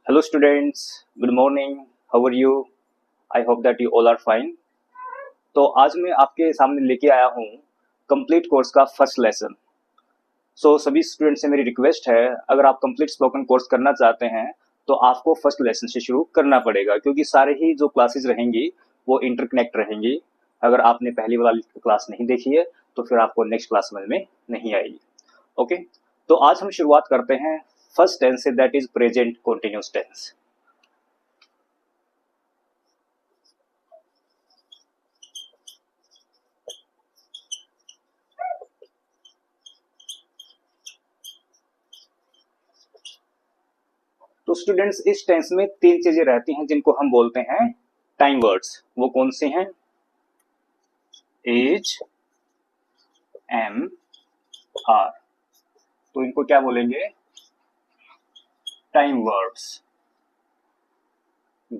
Hello students, good morning. How are you? I hope that you all are fine. तो आज मैं आपके सामने लेके आया हूँ कंप्लीट कोर्स का फर्स्ट लेसन. सभी स्टूडेंट्स से मेरी रिक्वेस्ट है, अगर आप कंप्लीट स्पोकन कोर्स करना चाहते हैं तो आपको फर्स्ट लेसन से शुरू करना पड़ेगा, क्योंकि सारे ही जो क्लासेस रहेंगी वो इंटरकनेक्ट रहेंगी. अगर आपने पहली वाली क्लास नहीं देखी है तो फिर आपको नेक्स्ट क्लास समझ में नहीं आएगी. ओके, तो आज हम शुरुआत करते हैं फर्स्ट टेंस से, that is present continuous tense. तो स्टूडेंट्स, इस टेंस में तीन चीजें रहती हैं जिनको हम बोलते हैं टाइम वर्ड्स. वो कौन से हैं? Is, am, are. तो इनको क्या बोलेंगे? Time words.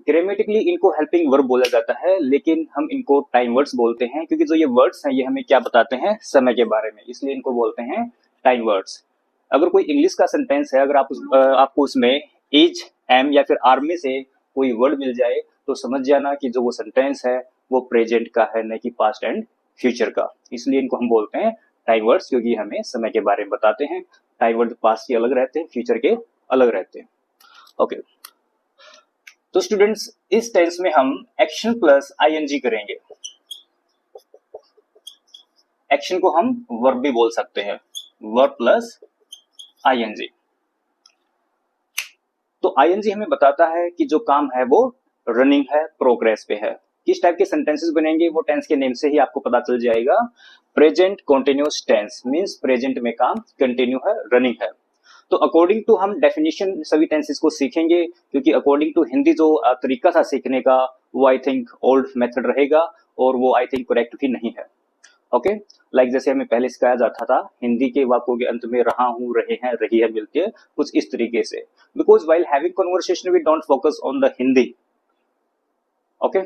ग्रामेटिकली इनको हेल्पिंग वर्ब बोला जाता है, लेकिन हम इनको टाइम वर्ड्स बोलते हैं क्योंकि जो ये वर्ड्स हैं ये हमें क्या बताते हैं? समय के बारे में, इसलिए इनको बोलते हैं टाइम वर्ड्स. अगर कोई इंग्लिश का सेंटेंस है, अगर आपको उसमें एज, एम या फिर आर में से कोई वर्ड मिल जाए तो समझ जाना कि जो वो सेंटेंस है वो प्रेजेंट का है, न कि पास्ट एंड फ्यूचर का. इसलिए इनको हम बोलते हैं टाइम वर्ड्स, क्योंकि हमें समय के बारे में बताते हैं. टाइम वर्ड पास्ट के अलग रहते हैं, फ्यूचर के अलग रहते हैं. ओके, तो स्टूडेंट्स, इस टेंस में हम एक्शन प्लस आईएनजी करेंगे. एक्शन को हम वर्ब भी बोल सकते हैं, वर्ब प्लस आईएनजी. तो आईएनजी हमें बताता है कि जो काम है वो रनिंग है, प्रोग्रेस पे है. किस टाइप के सेंटेंसेस बनेंगे वो टेंस के नेम से ही आपको पता चल जाएगा. Present continuous tense means present में काम कंटिन्यू है, रनिंग है. तो अकॉर्डिंग टू हम डेफिनेशन सभी टेंसेस को सीखेंगे, क्योंकि अकॉर्डिंग टू हिंदी जो तरीका था सीखने का वो आई थिंक ओल्ड मेथड रहेगा और वो आई थिंक करेक्ट भी नहीं है. ओके, लाइक जैसे हमें पहले सिखाया जाता था हिंदी के वाक्यों के अंत में रहा हूं, रहे हैं, रही है मिलके, कुछ इस तरीके से. Because while having conversation we don't focus on the Hindi. Okay,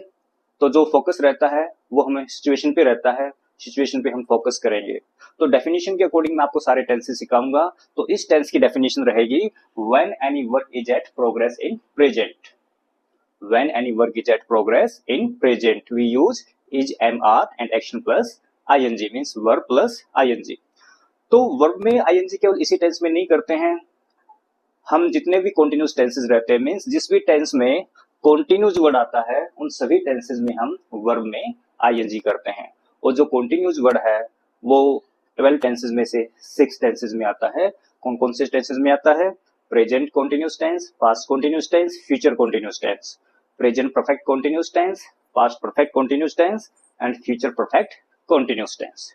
तो जो फोकस रहता है वो हमें सिचुएशन पे रहता है, सिचुएशन पे हम फोकस करेंगे. तो डेफिनेशन के अकॉर्डिंग मैं आपको सारे टेंसेस सिखाऊंगा. तो इस टेंस की डेफिनेशन रहेगी when any work is at progress in present. When any work is at progress in present we use is, am, are and action plus ING means verb plus ING. तो verb में ING केवल इसी tense में नहीं करते हैं हम. जितने भी कंटिन्यूअस टेंसेस रहते हैं मींस जिस भी टेंस में कंटिन्यूअस वर्ड आता है उन सभी टेंसेस में हम वर्ब में आईएनजी करते हैं. और जो कंटिन्यूअस वर्ड है वो 12 टेंसेस में से 6 टेंसेस में आता है. कौन कौन से टेंसेस में आता है? Present continuous tense, past continuous tense, future continuous tense. Present perfect continuous tense, past perfect continuous tense and future perfect continuous tense.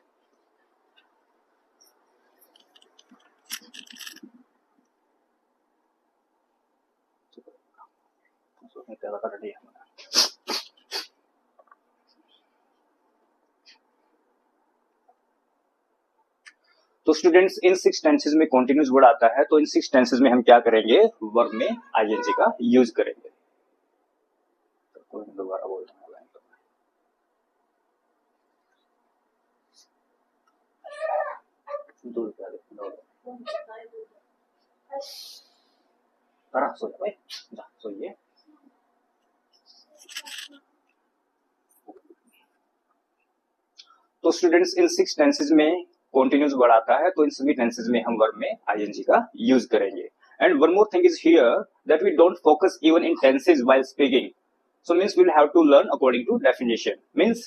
तो स्टूडेंट्स, इन 6 टेंसेस में कंटिन्यूअस वर्ड आता है, तो इन 6 टेंसेस में हम क्या करेंगे? वर्ब में आईएनजी का यूज करेंगे. तो दोबारा बोल रहा हूं, दूर क्या देखो सोइए. तो स्टूडेंट्स, इन 6 टेंसेस में कंटिन्यूअस वर्ड आता है, तो इन सभी टेंसेस में हम वर्ब में आईएनजी का यूज करेंगे. And one more thing is here that we don't focus even in tenses while speaking. So means we'll have to learn according to definition. Means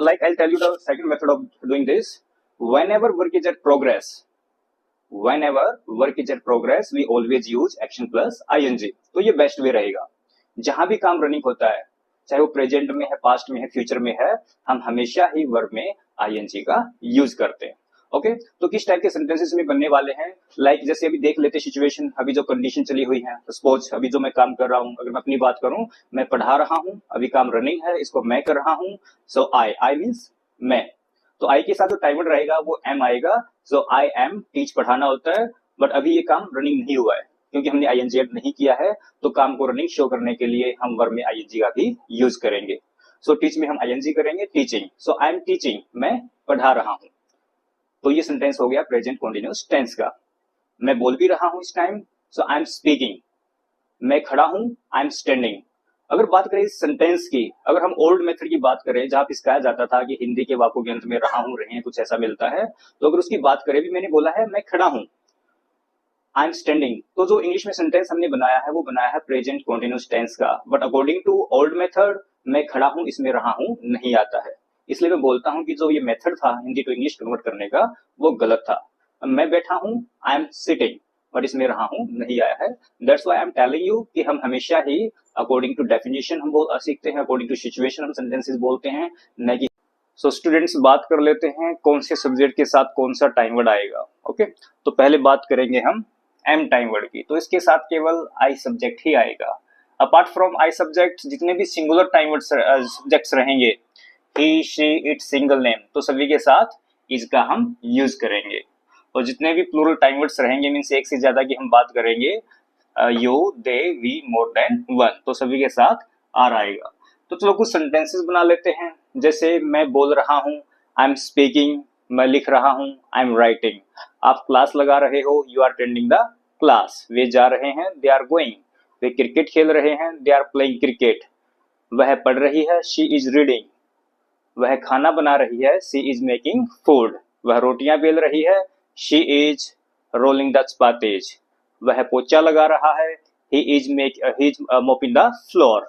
like I'll tell you the second method of doing this. Whenever work is at progress, we always use action plus ing. तो ये best way रहेगा. जहां भी काम running होता है, चाहे वो प्रेजेंट में है, पास्ट में है, फ्यूचर में है, हम हमेशा ही वर्ब में आईएनजी का यूज करते हैं. ओके, तो किस टाइप के सेंटेंसेस में बनने वाले हैं? लाइक जैसे अभी देख लेते सिचुएशन, अभी जो कंडीशन चली हुई है. सपोज अभी जो मैं काम कर रहा हूं, अगर मैं अपनी बात करूं, मैं पढ़ा रहा हूं, अभी काम रनिंग है, इसको मैं कर रहा हूं. सो आई मीन्स मैं. तो आई के साथ जो टाइम वर्ड रहेगा वो एम आएगा. सो आई एम टीच पढ़ाना होता है, बट अभी ये काम रनिंग नहीं हुआ है क्योंकि हमने आईएनजी ऐड नहीं किया है. तो काम को रनिंग शो करने के लिए हम वर्ब में आईएनजी का भी यूज करेंगे. सो टीच में हम आईएनजी करेंगे, teaching. So I am teaching, मैं पढ़ा रहा हूं. तो ये सेंटेंस हो गया प्रेजेंट कंटीन्यूअस टेंस का. मैं बोल भी रहा हूं इस time, so I am speaking. मैं खड़ा हूं, आई एम स्टैंडिंग। अगर बात करें इस सेंटेंस की, अगर हम ओल्ड मेथड की बात करें जहां पे सिखाया जाता था कि हिंदी के वाक्यों के अंत में रहा हूं, रहे हैं, कुछ ऐसा मिलता है, तो अगर उसकी बात करें, भी मैंने बोला है मैं खड़ा हूं, आई एम स्टैंडिंग, तो जो इंग्लिश में सेंटेंस हमने बनाया है वो बनाया है प्रेजेंट कंटीन्यूअस टेंस का, but according to old method मैं खड़ा हूं इसमें रहा हूं नहीं आता है। इसलिए मैं बोलता हूं कि जो ये मेथड था हिंदी टू इंग्लिश कन्वर्ट करने का वो गलत था। मैं बैठा हूं, आई एम सिटिंग, बट इसमें रहा हूं नहीं आया है। That's why I am telling you कि हम हमेशा ही अकॉर्डिंग टू डेफिनेशन हम बोल सीखते हैं, अकॉर्डिंग टू सिचुएशन हम सेंटेंसेस बोलते हैं, न कि। सो स्टूडेंट्स, बात कर लेते हैं कौन से सब्जेक्ट के साथ कौन सा टाइम वर्ड आएगा। ओके, तो पहले बात करेंगे हम एम टाइम वर्ड की, तो इसके साथ केवल आई सब्जेक्ट ही आएगा। अपार्ट फ्रॉम आई सब्जेक्ट जितने भी सिंगुलर टाइम वर्ड सब्जेक्ट्स रहेंगे, ही, शी, इट, सिंगल नेम, तो सभी के साथ इज का हम यूज करेंगे। और जितने भी प्लूरल टाइम वर्ड्स रहेंगे, मीन्स एक से ज्यादा की हम बात करेंगे, you, they, we, more than one, तो सभी के साथ आर आएगा। तो चलो कुछ सेंटेंसेस बना लेते हैं। जैसे मैं बोल रहा हूँ, आई एम स्पीकिंग, मैं लिख रहा हूँ, आई एम राइटिंग। आप क्लास लगा रहे हो, you are attending the class. वे जा रहे हैं, दे आर गोइंग। वे क्रिकेट खेल रहे हैं, दे आर प्लेइंग क्रिकेट। वह पढ़ रही है, शी इज रीडिंग। वह खाना बना रही है, शी इज मेकिंग फूड। वह रोटियां बेल रही है, she is rolling the chapatis. वह पोछा लगा रहा है, he is mopping the floor.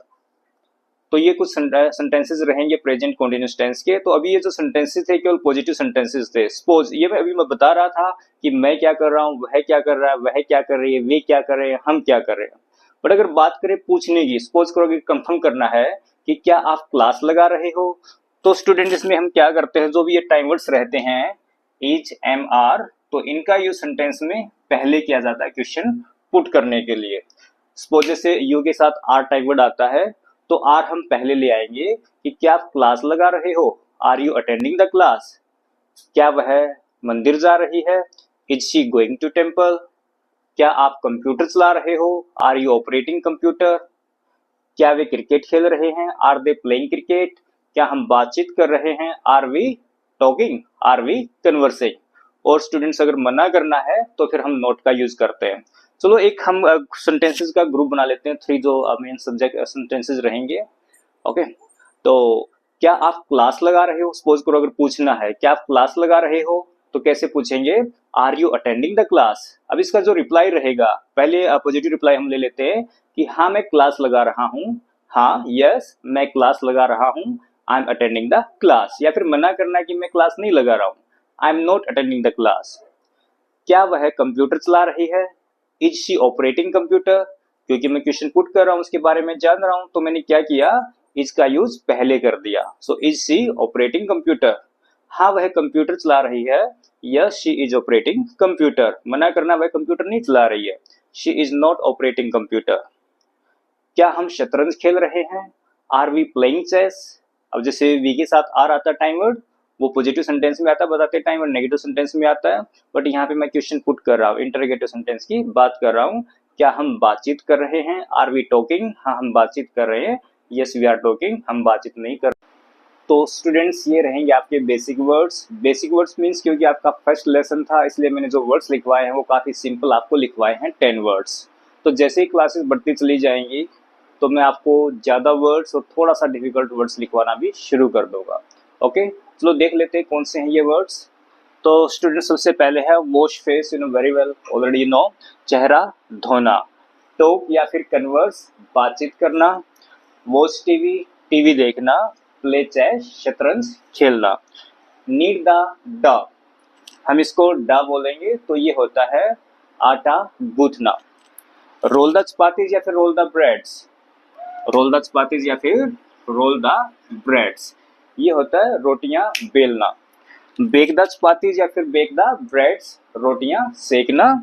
तो ये कुछ सेंटेंसेस रहेंगे प्रेजेंट कंटीन्यूअस टेंस के। तो अभी ये जो सेंटेंसेस थे केवल पॉजिटिव सेंटेंसेस थे। सपोज ये मैं बता रहा था कि मैं क्या कर रहा हूँ, वह क्या कर रहा है, वह क्या कर रही है, वे क्या कर रहे हैं, हम क्या कर रहे हैं। बट अगर बात करें पूछने की, सपोज करो कि कंफर्म करना है कि क्या आप क्लास लगा रहे हो, तो स्टूडेंट इसमें हम क्या करते हैं, जो भी ये टाइम वर्ड्स रहते हैं इज, एम, आर, तो इनका यूज सेंटेंस में पहले किया जाता है क्वेश्चन पुट करने के लिए। सपोज जैसे यू के साथ आर टाइप वर्ड आता है, तो आर हम पहले ले आएंगे कि क्या आप क्लास लगा रहे हो, are you attending the class. क्या वह मंदिर जा रही है, is she going to temple. क्या आप कंप्यूटर चला रहे हो, आर यू ऑपरेटिंग कंप्यूटर। क्या वे क्रिकेट खेल रहे हैं, आर दे प्लेइंग क्रिकेट। क्या हम बातचीत कर रहे हैं, are we talking, are we conversing. और स्टूडेंट्स अगर मना करना है तो फिर हम नोट का यूज करते हैं। चलो एक हम सेंटेंसेस का ग्रुप बना लेते हैं, 3 जो मेन सब्जेक्ट सेंटेंसेस रहेंगे। ओके, तो क्या आप क्लास लगा रहे हो, सपोज करो अगर पूछना है क्या आप क्लास लगा रहे हो, तो कैसे पूछेंगे, are you attending the class. अब इसका जो रिप्लाई रहेगा, पहले पॉजिटिव रिप्लाई हम ले लेते हैं कि हाँ मैं क्लास लगा रहा हूँ, हाँ यस मैं क्लास लगा रहा हूँ, I am attending the class. या फिर मना करना कि मैं क्लास नहीं लगा रहा हूँ, I am not attending the class. क्या वह कंप्यूटर चला रही है, इज शी ऑपरेटिंग कंप्यूटर। क्योंकि मैं क्वेश्चन पुट कर रहा हूँ उसके बारे में जान रहा हूँ, तो मैंने क्या किया, इज का यूज पहले कर दिया। So is she operating computer, हाँ वह कंप्यूटर चला रही है, yes she is operating computer. मना करना वह कंप्यूटर नहीं चला रही है, she is not operating computer. क्या हम शतरंज खेल रहे हैं, आर वी प्लेइंग चेस। अब जैसे वी के साथ आर आता है टाइम वर्ड, वो पॉजिटिव सेंटेंस में आता है बताते टाइम, और नेगेटिव सेंटेंस में आता है। बट यहाँ पे मैं क्वेश्चन पुट कर रहा हूँ, इंटरोगेटिव सेंटेंस की बात कर रहा हूँ। क्या हम बातचीत कर रहे हैं, आर वी टॉकिंग, हाँ हम बातचीत कर रहे हैं, यस वी आर टॉकिंग, हम बातचीत नहीं कर। तो स्टूडेंट्स ये रहेंगे आपके basic words. Basic words means क्योंकि आपका फर्स्ट लेसन था इसलिए मैंने जो वर्ड्स लिखवाए हैं वो काफ़ी सिंपल आपको लिखवाए हैं, 10 वर्ड्स। तो जैसे ही क्लासेस बढ़ती चली जाएंगी तो मैं आपको ज़्यादा वर्ड्स और थोड़ा सा डिफिकल्ट वर्ड्स लिखवाना भी शुरू कर दूंगा। ओके, चलो देख लेते हैं कौन से हैं ये वर्ड्स। तो स्टूडेंट सबसे पहले है wash face, you know very well already you know, चेहरा धोना। टॉक या फिर कन्वर्स, बातचीत करना। वॉच टीवी, टीवी देखना। प्ले चेस, शतरंज खेलना। नीड द, ड, हम इसको ड बोलेंगे तो ये होता है आटा गूंथना। रोल द चपातीज या फिर roll the breads, roll the chapatis या फिर रोल द ब्रेड्स, ये होता है रोटियां बेलना। बेक द चपातीज या फिर बेक द ब्रेड्स, रोटियां सेकना।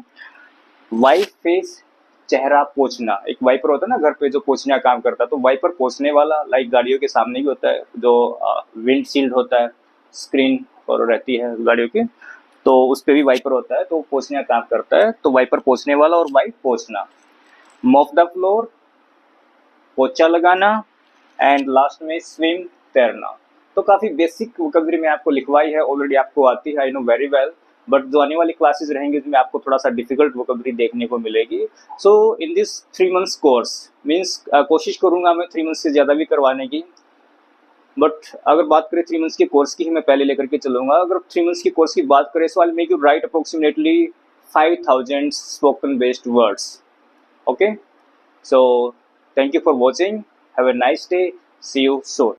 वाइप फेस, चेहरा पोछना। एक वाइपर होता है ना घर पे जो पोछने का काम करता है, तो वाइपर पोछने वाला लाइक गाड़ियों के सामने भी होता है, जो विंडशील्ड होता है, स्क्रीन और रहती है गाड़ियों की, तो उस पर भी वाइपर होता है, तो पोछने का काम करता है। तो वाइपर पोछने वाला और वाइप पोछना। मॉप द फ्लोर, पोछा लगाना। एंड लास्ट में स्विम, तैरना। तो काफ़ी बेसिक वोकैब्युलरी में आपको लिखवाई है, ऑलरेडी आपको आती है, I know very well. But जो आने वाली क्लासेस रहेंगी उसमें आपको थोड़ा सा डिफिकल्ट वोकेबलरी देखने को मिलेगी। So in this 3 months course means कोशिश करूंगा मैं 3 मंथ्स से ज़्यादा भी करवाने की, बट अगर बात करें 3 मंथ्स की कोर्स की ही मैं पहले लेकर के चलूंगा। अगर 3 मंथ्स की कोर्स की बात करें so I make you write approximately 5000 spoken based words. Okay, so thank you for watching, have a nice day, see you soon।